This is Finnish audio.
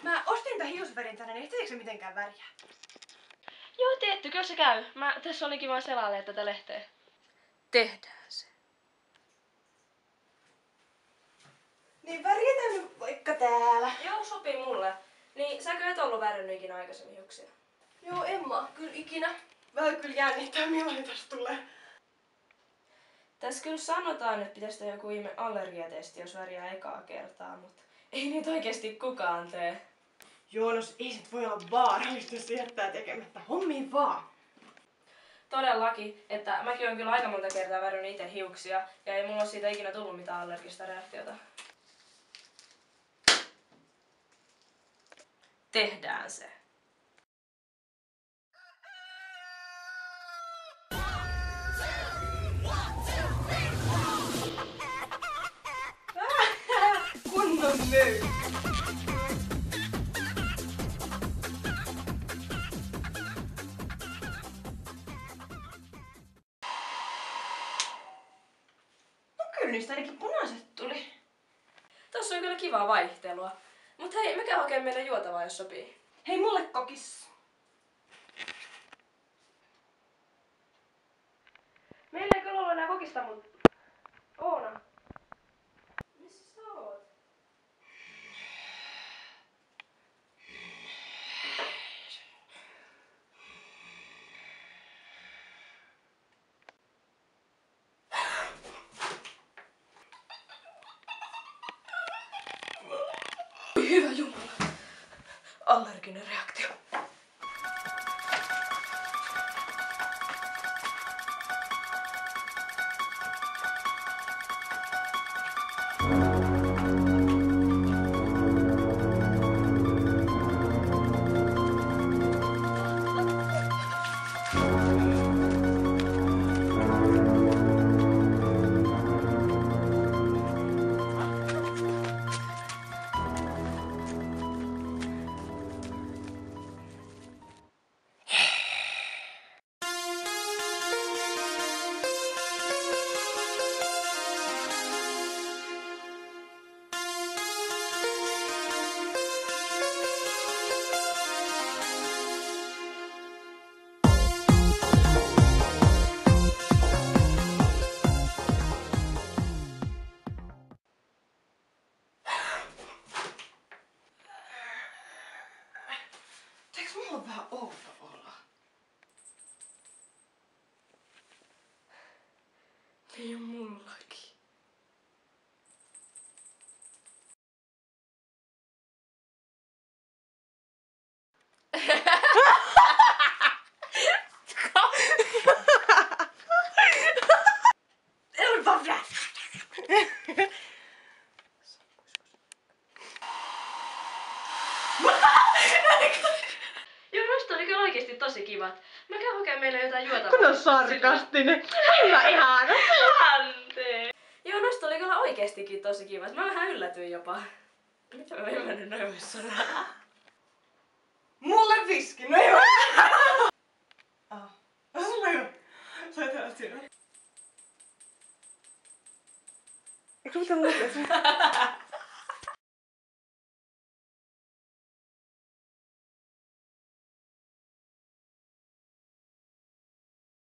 Mä ostin tän hiusvärin tänne, niin ehtiikö se mitenkään väriä? Joo, tietty, kyllä se käy. Tässä olikin vaan selailee tätä lehteä. Tehdään se. Niin värjätään nyt vaikka täällä. Joo, sopii mulle. Niin säkö et ollut värjännyt ikinä aikaisemmin hiuksia? Joo, en mä kyllä ikinä. Vähän kyllä jännittää, millainen tästä tulee. Tässä kyllä sanotaan, että pitäisi tehdä joku ihme allergiatesti, jos värjää ekaa kertaa, mutta ei niitä oikeesti kukaan tee. Joonas, ei sit voi olla vaarallista, jos se jättää tekemättä. Hommiin vaan. Todellakin, että mäkin olen kyllä aika monta kertaa värjännyt itse hiuksia ja ei mulla ole siitä ikinä tullut mitään allergista reaktiota. Tehdään se. Kunnon möy. No kyllä niistä ainakin punaiset tuli. Tossa on kyllä kivaa vaihtelua. Mut hei, me käy hakemaan meille juotavaa, jos sopii. Hei, mulle kokis. Meillä ei kyllä ollut enää kokista, mut... Oona. Missä sä oot? Hyvä jumala. Allerginen reaktio. Eiks mulla on vähän outo olla? Niin on mullakin. Joo, noista oli kyllä oikeesti tosi kivat. Mä käyn hakemaan meille jotain juotavaa. Kun on sarkastinen. Hyvä ihana. Anteeksi. Joo, noista oli kyllä oikeestikin tosi kivat. Mä vähän yllätyin jopa. Mitä mä en mennyt noin voi sanoa? Mulle viski, no ei mä. Sulla ei oo. Sä et elä siinä. Eikö sun pitää lukea sen?